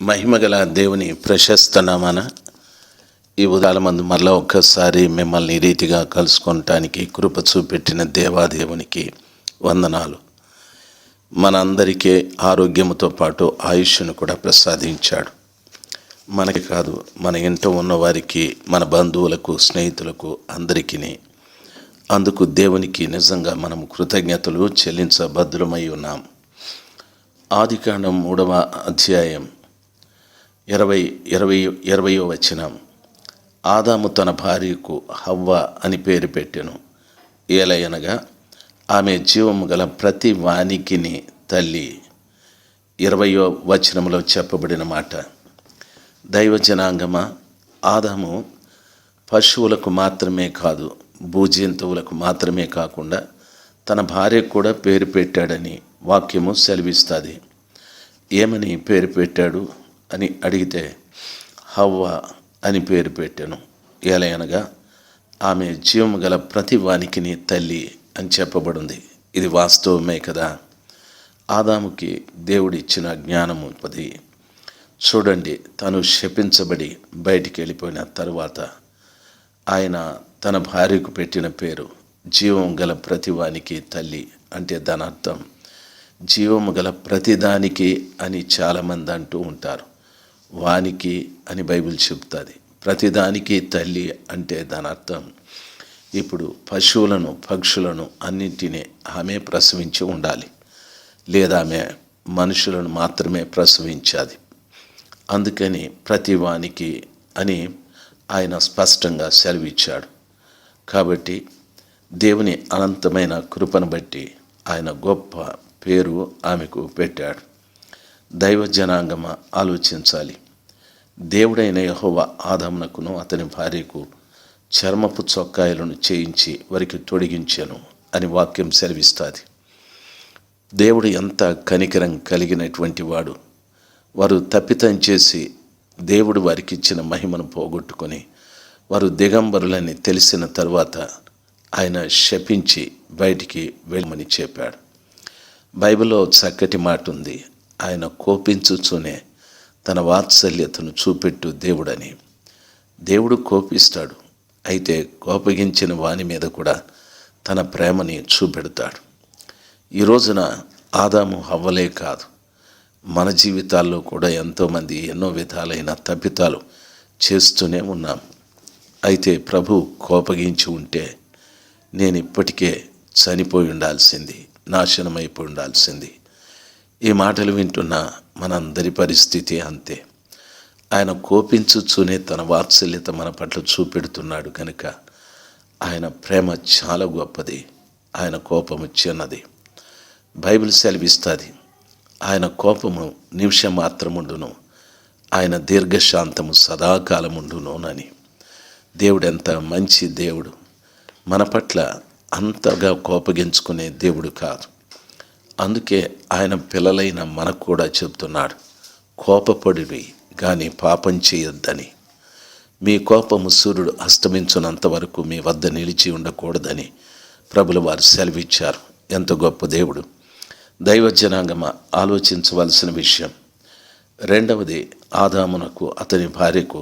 మహిమగల దేవుని ప్రశస్త నామాన ఈ ఉదయాలమందు మరలా ఒక్కసారి మిమ్మల్ని ఈ రీతిగా కలుసుకోవటానికి కృప చూపెట్టిన దేవాదేవునికి వందనాలు. మనందరికీ ఆరోగ్యముతో పాటు ఆయుష్ను కూడా ప్రసాదించాడు. మనకి కాదు, మన ఇంట ఉన్నవారికి, మన బంధువులకు, స్నేహితులకు, అందరికీ అందుకు దేవునికి నిజంగా మనం కృతజ్ఞతలు చెల్లించబద్దులమై ఉన్నాం. ఆదికాండం 3వ అధ్యాయం 20వ వచనం. ఆదాము తన భార్యకు హవ్వ అని పేరు పెట్టెను. ఏలయనగా ఆమె జీవము గల ప్రతి వానికిని తల్లి. 20వ వచనంలో చెప్పబడిన మాట. దైవజనాంగమా, ఆదాము పశువులకు మాత్రమే కాదు, భూజంతువులకు మాత్రమే కాకుండా తన భార్యకు కూడా పేరు పెట్టాడని వాక్యము సెలవిస్తుంది. ఏమని పేరు పెట్టాడు అని అడిగితే హవ్వ అని పేరు పెట్టాను. ఏలయనగా ఆమె జీవము గల ప్రతి వానికిని తల్లి అని చెప్పబడింది. ఇది వాస్తవమే కదా. ఆదాముకి దేవుడిచ్చిన జ్ఞానము పది. చూడండి, తను శపించబడి బయటికి వెళ్ళిపోయిన తరువాత ఆయన తన భార్యకు పెట్టిన పేరు జీవం గల ప్రతివానికి తల్లి. అంటే దాని అర్థం జీవము గల ప్రతిదానికి అని చాలామంది అంటూ ఉంటారు. వానికి అని బైబిల్ చెప్తుంది. ప్రతిదానికి తల్లి అంటే దాని అర్థం ఇప్పుడు పశువులను, పక్షులను అన్నింటినీ ఆమె ప్రసవించి ఉండాలి, లేదా ఆమె మనుషులను మాత్రమే ప్రసవించాది. అందుకని ప్రతివానికి అని ఆయన స్పష్టంగా సెలవిచ్చాడు. కాబట్టి దేవుని అనంతమైన కృపను బట్టి ఆయన గొప్ప పేరు ఆమెకు పెట్టాడు. దైవ జనాంగమ ఆలోచించాలి. దేవుడైన యెహోవా ఆదామునకును అతని భార్యకు చర్మపు చొక్కాయలను చేయించి వారికి తొడిగించెను అని వాక్యం సెలవిస్తుంది. దేవుడు ఎంత కనికరం కలిగినటువంటి వాడు. వారు తప్పితం చేసి దేవుడు వారికి ఇచ్చిన మహిమను పోగొట్టుకొని వారు దిగంబరులని తెలిసిన తర్వాత ఆయన శపించి బయటికి వెళ్ళమని చెప్పాడు. బైబిల్లో చక్కటి మాట ఉంది. ఆయన కోపించుచూనే తన వాత్సల్యతను చూపెట్టు దేవుడని. దేవుడు కోపిస్తాడు, అయితే కోపగించిన వాని మీద కూడా తన ప్రేమని చూపెడతాడు. ఈ రోజున ఆదాము హవ్వలే కాదు, మన జీవితాల్లో కూడా ఎంతోమంది ఎన్నో విధాలైన తప్పితాలు చేస్తూనే ఉన్నాం. అయితే ప్రభు కోపగించి ఉంటే నేను ఇప్పటికే చనిపోయి ఉండాల్సింది, నాశనమైపోయి ఉండాల్సింది. ఈ మాటలు వింటున్న మనందరి పరిస్థితి అంతే. ఆయన కోపించుచూనే తన వాత్సల్యత మన పట్ల చూపెడుతున్నాడు కనుక ఆయన ప్రేమ చాలా గొప్పది, ఆయన కోపము చిన్నది. బైబిల్ సెలవిస్తుంది, ఆయన కోపము నిమిషం మాత్రముండును, ఆయన దీర్ఘశాంతము సదాకాలముండునని. దేవుడు ఎంత మంచి దేవుడు. మన పట్ల అంతగా కోపగించుకునే దేవుడు కాదు. అందుకే ఆయన పిల్లలైన మనకు కూడా చెప్తున్నాడు, కోపపడివి కానీ పాపం చేయొద్దని. మీ కోపము సూర్యుడు అస్తమించున్నంత వరకు మీ వద్ద నిలిచి ఉండకూడదని ప్రభుల వారు సెలవిచ్చారు. ఎంత గొప్ప దేవుడు. దైవజనాంగమ ఆలోచించవలసిన విషయం. రెండవది, ఆదామునకు అతని భార్యకు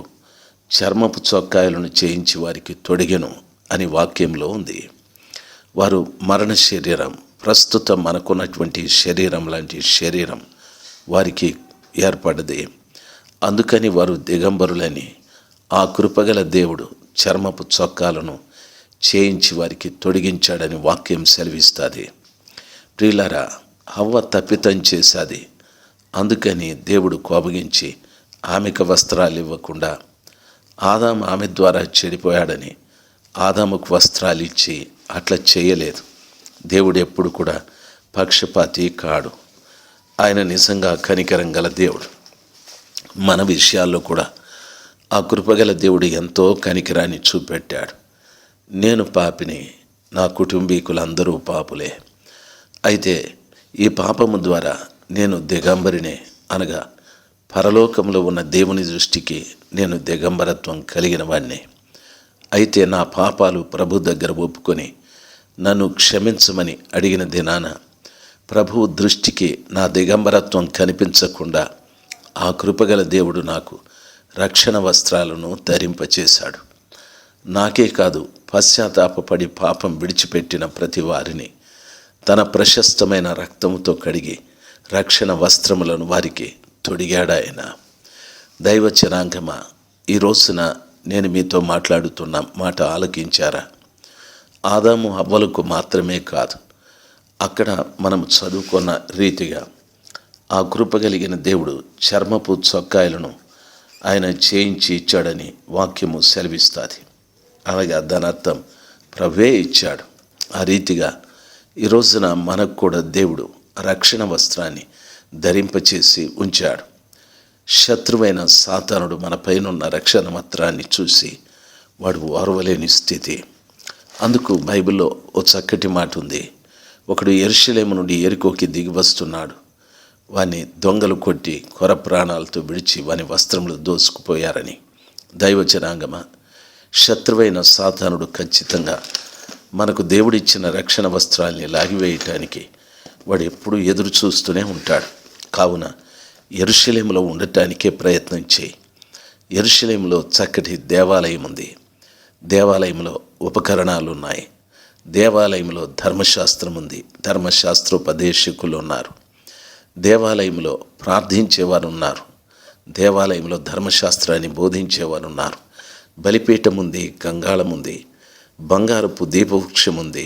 చర్మపు చొక్కాయలను చేయించి వారికి తొడిగెను అని వాక్యంలో ఉంది. వారు మరణ శరీరం, ప్రస్తుతం మనకున్నటువంటి శరీరం లాంటి శరీరం వారికి ఏర్పడది. అందుకని వారు దిగంబరులని ఆ కృపగల దేవుడు చర్మపు చొక్కాలను చేయించి వారికి తొడిగించాడని వాక్యం సెలవిస్తుంది. ప్రియులారా, హవ్వ తప్పితం చేశాది. అందుకని దేవుడు కోపగించి ఆమెకు వస్త్రాలు ఇవ్వకుండా ఆదాము ఆమె ద్వారా చెడిపోయాడని ఆదాముకు వస్త్రాలు ఇచ్చి అట్లా చేయలేదు. దేవుడు ఎప్పుడు కూడా పక్షపాతి కాడు. ఆయన నిజంగా కనికరం గల దేవుడు. మన విషయాల్లో కూడా ఆ కృపగల దేవుడు ఎంతో కనికరాన్ని చూపెట్టాడు. నేను పాపిని, నా కుటుంబీకులందరూ పాపులే. అయితే ఈ పాపము ద్వారా నేను దిగంబరినే, అనగా పరలోకంలో ఉన్న దేవుని దృష్టికి నేను దిగంబరత్వం కలిగిన వాడిని. అయితే నా పాపాలు ప్రభు దగ్గర ఒప్పుకొని నన్ను క్షమించమని అడిగిన దినాన ప్రభువు దృష్టికి నా దిగంబరత్వం కనిపించకుండా ఆ కృపగల దేవుడు నాకు రక్షణ వస్త్రాలను ధరింపచేశాడు. నాకే కాదు, పశ్చాత్తాపపడి పాపం విడిచిపెట్టిన ప్రతి వారిని తన ప్రశస్తమైన రక్తముతో కడిగి రక్షణ వస్త్రములను వారికి తొడిగాడాయన. దైవ జనాంగమా, ఈ రోజున నేను మీతో మాట్లాడుతున్న మాట ఆలకించారా? ఆదాము హవ్వలకు మాత్రమే కాదు, అక్కడ మనం చదువుకున్న రీతిగా ఆ కృప కలిగిన దేవుడు చర్మపు చొక్కాయలను ఆయన చేయించి ఇచ్చాడని వాక్యము సెలవిస్తుంది. అలాగే దాని అర్థం ప్రభువే ఇచ్చాడు. ఆ రీతిగా ఈ రోజున మనకు కూడా దేవుడు రక్షణ వస్త్రాన్ని ధరింపచేసి ఉంచాడు. శత్రువైన సాతానుడు మన పైనున్న రక్షణ వస్త్రాన్ని చూసి వాడు ఓర్వలేని స్థితి. అందుకు బైబిల్లో ఓ చక్కటి మాట ఉంది. ఒకడు యెరూషలేము నుండి యెరికోకి దిగి వస్తున్నాడు. వాని దొంగలు కొట్టి కొర ప్రాణాలతో విడిచి వాని వస్త్రములు దోసుకుపోయారని. దైవ జనాంగమా, శత్రువైన సాతానుడు ఖచ్చితంగా మనకు దేవుడిచ్చిన రక్షణ వస్త్రాల్ని లాగివేయటానికి వాడు ఎప్పుడూ ఎదురు చూస్తూనే ఉంటాడు. కావున యెరూషలేములో ఉండటానికే ప్రయత్నం చేయి. యెరూషలేములో చక్కటి దేవాలయం ఉంది. దేవాలయంలో ఉపకరణాలు ఉన్నాయి. దేవాలయంలో ధర్మశాస్త్రం ఉంది. ధర్మశాస్త్రోపదేశకులు ఉన్నారు. దేవాలయంలో ప్రార్థించేవారు ఉన్నారు. దేవాలయంలో ధర్మశాస్త్రాన్ని బోధించేవారు ఉన్నారు. బలిపీఠం ఉంది, గంగాళం ఉంది, బంగారపు దీపవృక్షం ఉంది,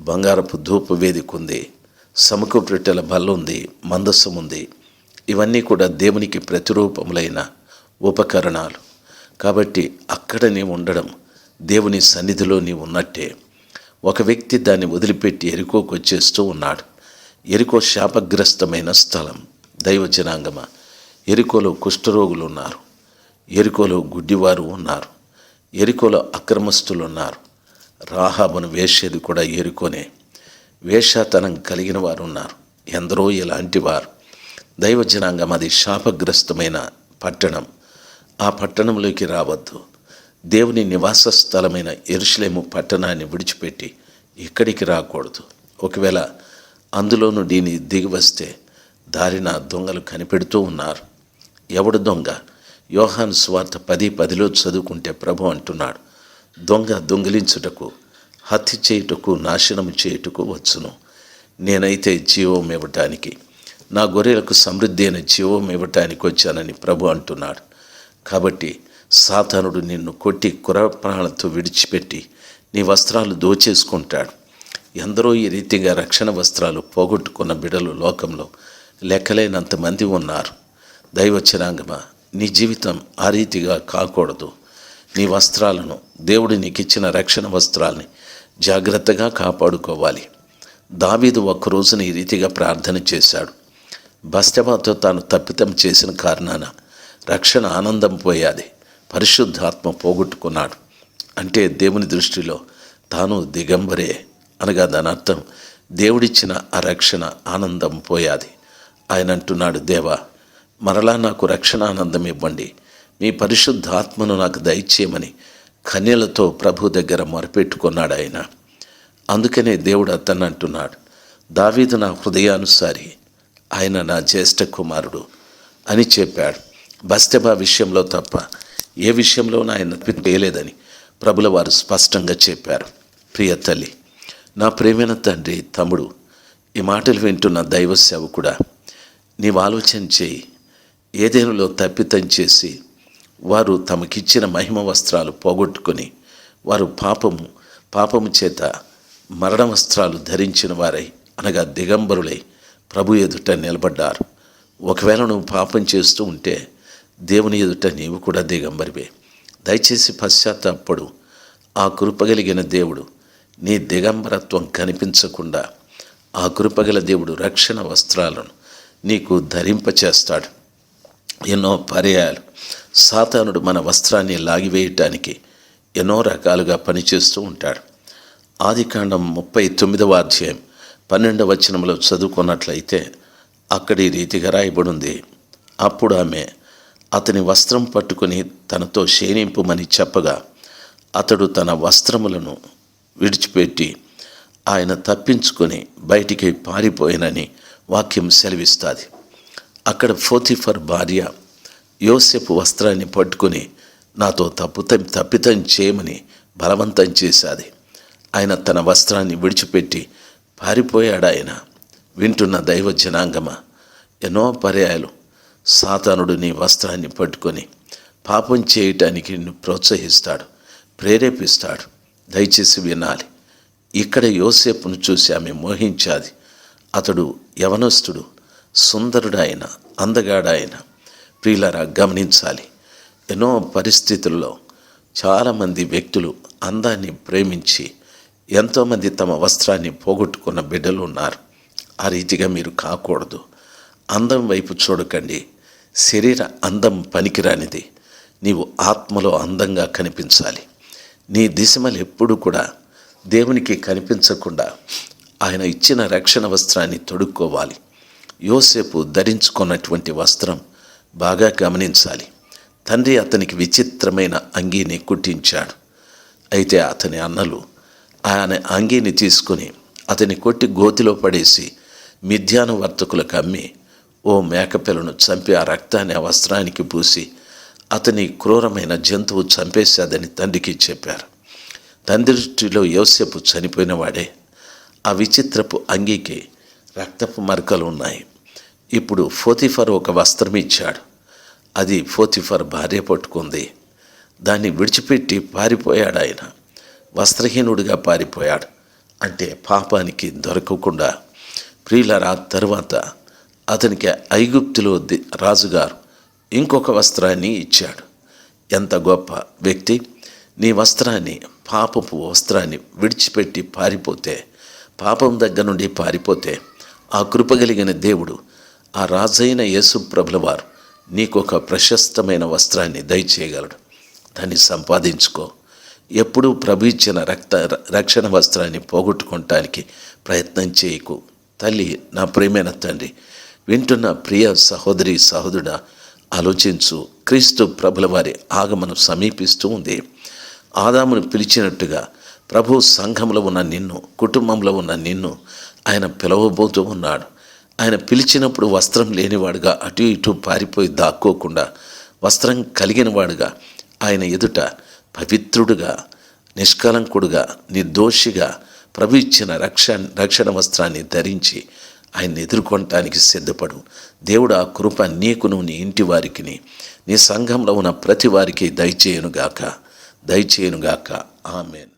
బంగారపు ధూపవేదిక ఉంది, సమకూరొట్టెల బల్ల ఉంది, మందసం ఉంది. ఇవన్నీ కూడా దేవునికి ప్రతిరూపములైన ఉపకరణాలు. కాబట్టి అక్కడ నీవు ఉండడం దేవుని సన్నిధిలో నీవు ఉన్నట్టే. ఒక వ్యక్తి దాన్ని వదిలిపెట్టి యెరికోకు వచ్చేస్తూ ఉన్నాడు. యెరికో శాపగ్రస్తమైన స్థలం. దైవ జనాంగమా, యెరికోలో కుష్ఠరోగులు ఉన్నారు. యెరికోలో గుడ్డివారు ఉన్నారు. యెరికోలో అక్రమస్తులు ఉన్నారు. రాహాబును వేసేది కూడా యెరికోనే. వేషాతనం కలిగిన వారు ఉన్నారు. ఎందరో ఇలాంటి వారు. దైవ జనాంగం, అది శాపగ్రస్తమైన పట్టణం. ఆ పట్టణంలోకి రావద్దు. దేవుని నివాస స్థలమైన యెరూషలేము పట్టణాన్ని విడిచిపెట్టి ఇక్కడికి రాకూడదు. ఒకవేళ అందులో నుండి నీ దిగి వస్తే దారిన దొంగలు కనిపెడుతూ ఉన్నారు. ఎవడు దొంగ? యోహాను సువార్త 10:10 చదువుకుంటే ప్రభు అంటున్నాడు, దొంగ దొంగిలించుటకు, హత్య చేయుటకు, నాశనము చేయుటకు వచ్చును. నేనైతే జీవం ఇవ్వటానికి, నా గొర్రెలకు సమృద్ధి అయిన జీవం ఇవ్వటానికి వచ్చానని ప్రభు అంటున్నాడు. కాబట్టి సాతానుడు నిన్ను కొట్టి కురప్రాణాలతో విడిచిపెట్టి నీ వస్త్రాలు దోచేసుకుంటాడు. ఎందరో ఈ రీతిగా రక్షణ వస్త్రాలు పోగొట్టుకున్న బిడలు లోకంలో లెక్కలేనంత మంది ఉన్నారు. దైవ జనాంగమా, నీ జీవితం ఆ రీతిగా కాకూడదు. నీ వస్త్రాలను, దేవుడు నీకు ఇచ్చిన రక్షణ వస్త్రాలని జాగ్రత్తగా కాపాడుకోవాలి. దావీదు ఒక్క రోజున ఈ రీతిగా ప్రార్థన చేశాడు. బత్షెబతో తాను తప్పితం చేసిన కారణాన రక్షణ ఆనందం పోయాది. పరిశుద్ధాత్మ పోగొట్టుకున్నాడు. అంటే దేవుని దృష్టిలో తాను దిగంబరే అనగా దాని అర్థం దేవుడిచ్చిన ఆ రక్షణ ఆనందం పోయాది. ఆయన అంటున్నాడు, దేవా, మరలా నాకు రక్షణ ఆనందం ఇవ్వండి, మీ పరిశుద్ధాత్మను నాకు దయచేయమని కన్యలతో ప్రభు దగ్గర మొరపెట్టుకున్నాడు ఆయన. అందుకనే దేవుడు అతన్ని అంటున్నాడు, దావీదు నా హృదయానుసారి, ఆయన నా జ్యేష్ఠ కుమారుడు అని చెప్పాడు. బత్షెబ విషయంలో తప్ప ఏ విషయంలోనూ ఆయన తేలేదని ప్రభుల వారు స్పష్టంగా చెప్పారు. ప్రియ తల్లి, నా ప్రేమైన తండ్రి, తమ్ముడు, ఈ మాటలు వింటున్న దైవ సేవకుడా, నీవు ఆలోచన చేయి. ఏదేనులో తప్పితం చేసి వారు తమకిచ్చిన మహిమ వస్త్రాలు పోగొట్టుకొని వారు పాపము చేత మరణ వస్త్రాలు ధరించిన వారై అనగా దిగంబరులై ప్రభు ఎదుట నిలబడ్డారు. ఒకవేళ నువ్వు పాపం చేస్తూ ఉంటే దేవుని ఎదుట నీవు కూడా దిగంబరివే. దయచేసి పశ్చాత్తాపడు. ఆ కృపగలిగిన దేవుడు నీ దిగంబరత్వం కనిపించకుండా ఆ కృపగల దేవుడు రక్షణ వస్త్రాలను నీకు ధరింపచేస్తాడు. ఎన్నో పర్యాయాలు సాతానుడు మన వస్త్రాన్ని లాగివేయటానికి ఎన్నో రకాలుగా పనిచేస్తూ ఉంటాడు. ఆదికాండం 39వ అధ్యాయం 12వ వచనంలో చదువుకున్నట్లయితే అక్కడ ఈ రీతిగా రాయబడింది, అప్పుడు ఆమె అతని వస్త్రం పట్టుకుని తనతో శయనింపుమని చెప్పగా అతడు తన వస్త్రములను విడిచిపెట్టి ఆయన తప్పించుకొని బయటికి పారిపోయినని వాక్యం సెలవిస్తుంది. అక్కడ పోతీఫర్ భార్య యోసేపు వస్త్రాన్ని పట్టుకుని నాతో తప్పితం చేయమని బలవంతం చేశాది. ఆయన తన వస్త్రాన్ని విడిచిపెట్టి పారిపోయాడు. ఆయన వింటున్న దైవ జనాంగమా, ఎన్నో పర్యాయాలు సాతానుడు నీ వస్త్రాన్ని పట్టుకొని పాపం చేయటానికి నిన్ను ప్రోత్సహిస్తాడు, ప్రేరేపిస్తాడు. దయచేసి వినాలి. ఇక్కడ యోసేపును చూసి ఆమె మోహించాది. అతడు యవనస్తుడు, సుందరుడాయన, అందగాడాయన. ప్రియులారా, గమనించాలి. ఎన్నో పరిస్థితుల్లో చాలామంది వ్యక్తులు అందాన్ని ప్రేమించి ఎంతోమంది తమ వస్త్రాన్ని పోగొట్టుకున్న బిడ్డలు ఉన్నారు. ఆ రీతిగా మీరు కాకూడదు. అందం వైపు చూడకండి. శరీర అందం పనికిరానిది. నీవు ఆత్మలో అందంగా కనిపించాలి. నీ దిశమలు ఎప్పుడు కూడా దేవునికి కనిపించకుండా ఆయన ఇచ్చిన రక్షణ వస్త్రాన్ని తొడుక్కోవాలి. యోసేపు ధరించుకున్నటువంటి వస్త్రం బాగా గమనించాలి. తండ్రి అతనికి విచిత్రమైన అంగీని కుట్టించాడు. అయితే అతని అన్నలు ఆయన అంగీని తీసుకుని అతని కొట్టి గోతిలో పడేసి మిద్యాను వర్తకులకు అమ్మి ఓ మేకపిల్లను చంపి ఆ రక్తాన్ని ఆ వస్త్రానికి పూసి అతని క్రూరమైన జంతువు చంపేశాదని తండ్రికి చెప్పారు. తండ్రి దృష్టిలో యోసేపు చనిపోయిన వాడే. ఆ విచిత్రపు అంగీకి రక్తపు మరకలు ఉన్నాయి. ఇప్పుడు పోతీఫర్ ఒక వస్త్రం ఇచ్చాడు. అది పోతీఫర్ భార్య పట్టుకుంది. దాన్ని విడిచిపెట్టి పారిపోయాడు. ఆయన వస్త్రహీనుడిగా పారిపోయాడు. అంటే పాపానికి దొరకకుండా. ప్రియులారా, తరువాత అతనికి ఐగుప్తులో రాజుగారు ఇంకొక వస్త్రాన్ని ఇచ్చాడు. ఎంత గొప్ప వ్యక్తి! నీ వస్త్రాన్ని, పాపపు వస్త్రాన్ని విడిచిపెట్టి పారిపోతే, పాపం దగ్గర నుండి పారిపోతే ఆ కృపగలిగిన దేవుడు, ఆ రాజైన యేసు ప్రభుల వారు నీకొక ప్రశస్తమైన వస్త్రాన్ని దయచేయగలడు. దాన్ని సంపాదించుకో. ఎప్పుడూ ప్రభు ఇచ్చిన రక్షణ వస్త్రాన్ని పోగొట్టుకోవటానికి ప్రయత్నం చేయకు. తల్లి, నా ప్రియమైన తండ్రి, వింటున్న ప్రియ సహోదరి సహోదరుడా, ఆలోచించు. క్రీస్తు ప్రభుల వారి ఆగమనం సమీపిస్తూ ఉంది. ఆదామును పిలిచినట్టుగా ప్రభు సంఘంలో ఉన్న నిన్ను, కుటుంబంలో ఉన్న నిన్ను ఆయన పిలవబోతూ ఉన్నాడు. ఆయన పిలిచినప్పుడు వస్త్రం లేనివాడుగా అటు ఇటు పారిపోయి దాక్కోకుండా వస్త్రం కలిగిన వాడుగా ఆయన ఎదుట పవిత్రుడుగా, నిష్కలంకుడుగా, నిర్దోషిగా ప్రభు ఇచ్చిన రక్షణ వస్త్రాన్ని ధరించి ఆయన్ని ఎదుర్కొనటానికి సిద్ధపడు. దేవుడు ఆ కృప నీకును, నీ ఇంటి వారికి, నీ సంఘంలో ఉన్న ప్రతి వారికి దయచేయునుగాక. ఆమేన్.